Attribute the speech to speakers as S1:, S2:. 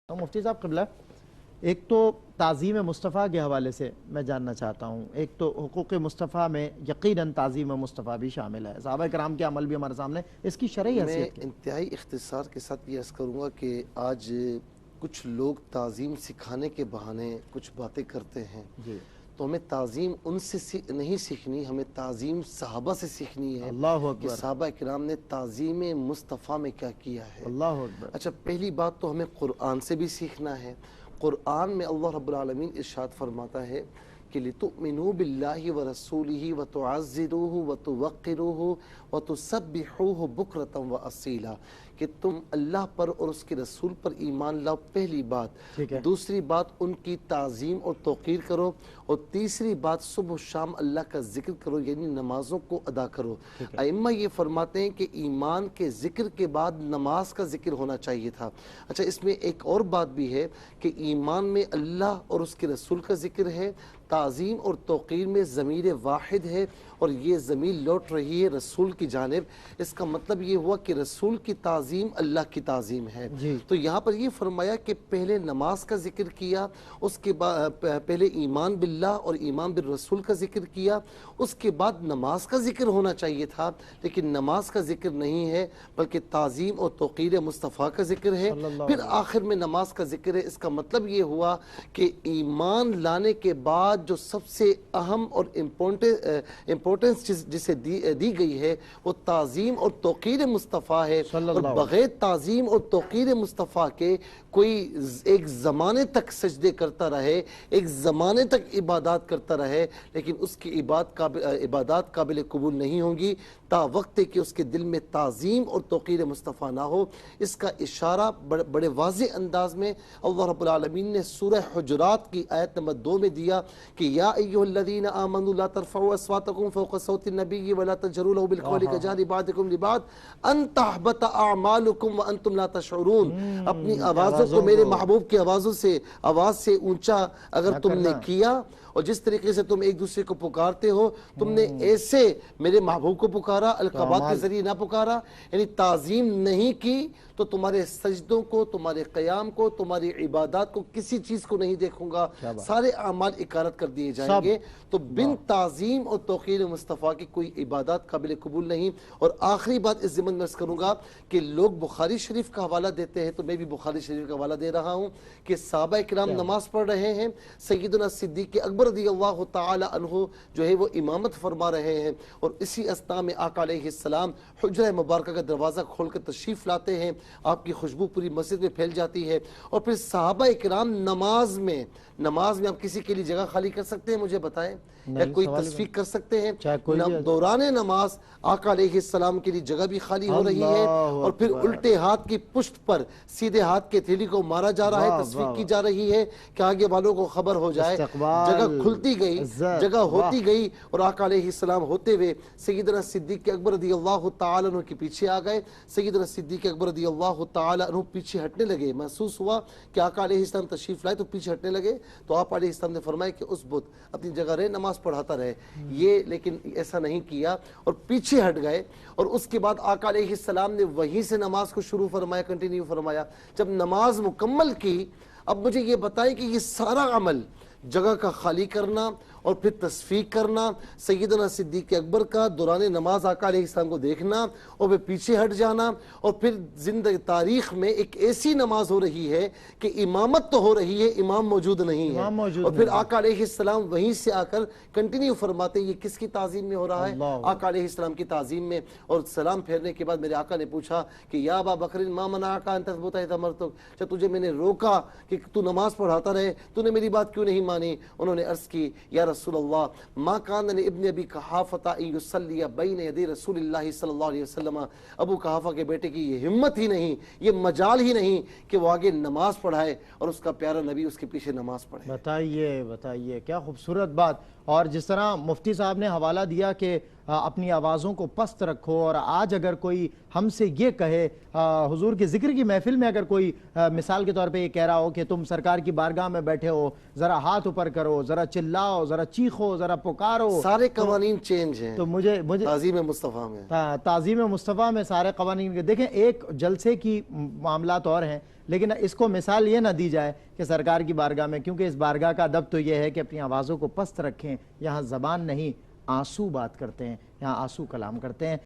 S1: تو مفتی صاحب قبلہ، ایک تو تعظیم مصطفیٰ کے حوالے سے میں جاننا چاہتا ہوں، ایک تو حقوق مصطفیٰ میں یقیناً تعظیم مصطفیٰ بھی شامل ہے، صحابہ کرام کے عمل بھی ہمارے سامنے، اس کی شرعی حیثیت کیا؟
S2: میں انتہائی اختصار کے ساتھ یہ عرض کروں گا کہ آج کچھ لوگ تعظیم سکھانے کے بہانے کچھ باتیں کرتے ہیں، تو ہمیں تعظیم ان سے نہیں سیکھنی، ہمیں تعظیم صحابہ سے سیکھنی ہے
S1: اللہ
S2: کہ
S1: اکبر،
S2: صحابہ کرام نے تعظیم مصطفیٰ میں کیا کیا ہے۔
S1: اللہ اکبر۔
S2: اچھا، پہلی بات تو ہمیں قرآن سے بھی سیکھنا ہے۔ قرآن میں اللہ رب العالمین ارشاد فرماتا ہے کہ لِتُؤْمِنُوا بِاللَّهِ وَرَسُولِهِ وَتُعَزِّرُوهُ وَتُوَقِّرُوهُ وَتُسَبِّحُوهُ بُكْرَةً وَأَصِيلًا، کہ تم اللہ پر اور اس کے رسول پر ایمان لاؤ، پہلی بات۔ دوسری بات ان کی تعظیم اور توقیر کرو، اور تیسری بات صبح و شام اللہ کا ذکر کرو، یعنی نمازوں کو ادا کرو۔ ائمہ یہ فرماتے ہیں کہ ایمان کے ذکر کے بعد نماز کا ذکر ہونا چاہیے تھا۔ اچھا، اس میں ایک اور بات بھی ہے کہ ایمان میں اللہ اور اس کے رسول کا ذکر ہے، تعظیم اور توقیر میں ضمیر واحد ہے، اور یہ ضمیر لوٹ رہی ہے رسول کی جانب۔ اس کا مطلب یہ ہوا کہ رسول کی تعظیم اللہ کی تعظیم ہے۔ تو یہاں پر یہ فرمایا کہ پہلے نماز کا ذکر کیا، اس کے بعد پہلے ایمان باللہ اور ایمان بالرسول کا ذکر کیا، اس کے بعد نماز کا ذکر ہونا چاہیے تھا، لیکن نماز کا ذکر نہیں ہے بلکہ تعظیم اور توقیر مصطفیٰ کا ذکر ہے، پھر آخر میں نماز کا ذکر ہے۔ اس کا مطلب یہ ہوا کہ ایمان لانے کے بعد جو سب سے اہم اور امپورٹنس جسے دی گئی ہے وہ تعظیم اور توقیر مصطفیٰ ہے، اور بغیر تعظیم اور توقیر مصطفیٰ کے کوئی ایک زمانے تک سجدے کرتا رہے، ایک زمانے تک عبادات کرتا رہے، لیکن اس کی عبادات قابل قبول نہیں ہوں گی تا وقت کہ اس کے دل میں تعظیم اور توقیر مصطفیٰ نہ ہو۔ اس کا اشارہ بڑے واضح انداز میں اللہ رب العالمین نے سورہ حجرات کی آیت نمبر 2 میں دیا کہ یا ایھا الذین آمنوا لا ترفعوا اصواتکم فوق صوت النبی ولا تجہروا له بالقول کجہر بعضکم لبعض ان تحبط اعمالکم وانتم لا تشعرون۔ اپنی آوازوں کو میرے محبوب کی آواز سے اونچا اگر تم نے کیا، اور جس طریقے سے تم ایک دوسرے کو پکارتے ہو، تم نے ایسے میرے محبوب کو پکارا، القابات کے ذریعے نہ پکارا، یعنی تعظیم نہیں کی، تو تمہارے سجدوں کو، تمہارے قیام کو، تمہاری عبادات کو، کسی چیز کو نہیں دیکھوں گا، سارے اعمال اکارت کر دیے جائیں گے۔ تو بن تعظیم اور توقیر مصطفیٰ کی کوئی عبادات قابل قبول نہیں۔ اور آخری بات اس ضمن میں عرض کروں گا کہ لوگ بخاری شریف کا حوالہ دیتے ہیں، تو میں بھی بخاری شریف کا حوالہ دے رہا ہوں کہ صحابہ کرام نماز پڑھ رہے ہیں، سیدنا صدیق اکبر رضی اللہ تعالی عنہ جو ہے وہ امامت فرما رہے ہیں، اور اسی اثناء میں آقا علیہ السلام حجرہ مبارکہ کا دروازہ کھول کر تشریف لاتے ہیں، آپ کی خوشبو پوری مسجد میں پھیل جاتی ہے، اور پھر صحابہ کرام نماز میں آپ کسی کے لیے جگہ خالی کر سکتے ہیں؟ مجھے بتائیں، یا کوئی تصفیق کر سکتے ہیں؟ دوران نماز آقا علیہ السلام کے لیے جگہ بھی خالی ہو رہی ہے، اور پھر الٹے ہاتھ کی پشت پر سیدھے ہاتھ کے تھیلی کو مارا جا رہا ہے، تصفیق کی جا رہی ہے کہ آگے والوں کو خبر ہو جائے، جگہ کھلتی گئی، جگہ ہوتی گئی، اور آقا علیہ السلام ہوتے ہوئے سیدنا صدیق اکبر رضی اللہ تعالی عنہ کے پیچھے آ گئے۔ سیدنا صدیق اکبر رضی اللہ تعالی عنہ پیچھے ہٹنے لگے، محسوس ہوا کہ آقا علیہ السلام تشریف لائے تو پیچھے ہٹنے لگے، تو آپ علیہ السلام نے فرمایا کہ اس بت اپنی جگہ رہے، نماز پڑھاتا رہے، یہ لیکن ایسا نہیں کیا اور پیچھے ہٹ گئے۔ اور اس کے بعد آقا علیہ السلام نے وہیں سے نماز کو شروع فرمایا، کنٹینیو فرمایا۔ جب نماز مکمل کی، اب مجھے یہ بتائیں کہ یہ سارا عمل، جگہ کا خالی کرنا اور پھر تصفیق کرنا، سیدنا صدیق اکبر کا دوران نماز آقا علیہ السلام کو دیکھنا اور پھر پیچھے ہٹ جانا، اور پھر زندگی تاریخ میں ایک ایسی نماز ہو رہی ہے کہ امامت تو ہو رہی ہے، امام موجود نہیں ہے، اور پھر آقا علیہ السلام وہیں سے آ کر کنٹینیو فرماتے ہیں یہ کس کی تعظیم میں ہو رہا ہے؟ آقا علیہ السلام کی تعظیم میں۔ اور سلام پھیرنے کے بعد میرے آقا نے پوچھا کہ یا ابا بکر ما منعک ان تثبت اذ امرتک، جب تجھے میں نے روکا کہ تو نماز پڑھاتا رہے، تو نے میری بات کیوں نہیں مانی؟ انہوں نے عرض کی یا رسول اللہ ما کان لابن ابی قحافہ ان یصلی بین یدی رسول اللہ صلی اللہ علیہ وسلم، ابو قحافہ کے بیٹے کی یہ ہمت ہی نہیں، یہ مجال ہی نہیں کہ وہ آگے نماز پڑھائے اور اس کا پیارا نبی اس کے پیچھے نماز پڑھے۔
S1: بتائیے کیا خوبصورت بات۔ اور جس طرح مفتی صاحب نے حوالہ دیا کہ اپنی آوازوں کو پست رکھو، اور آج اگر کوئی ہم سے یہ کہے، حضور کے ذکر کی محفل میں اگر کوئی مثال کے طور پہ یہ کہہ رہا ہو کہ تم سرکار کی بارگاہ میں بیٹھے ہو، ذرا ہاتھ اوپر کرو، ذرا چلاؤ، ذرا چیخو، ذرا پکارو،
S2: سارے قوانین چینج ہیں۔
S1: تو مجھے
S2: تعظیم مصطفیٰ میں،
S1: تعظیم مصطفیٰ میں سارے قوانین، دیکھیں ایک جلسے کی معاملات اور ہیں، لیکن اس کو مثال یہ نہ دی جائے کہ سرکار کی بارگاہ میں، کیونکہ اس بارگاہ کا ادب تو یہ ہے کہ اپنی آوازوں کو پست رکھیں، یہاں زبان نہیں آنسو بات کرتے ہیں، یہاں آنسو کلام کرتے ہیں۔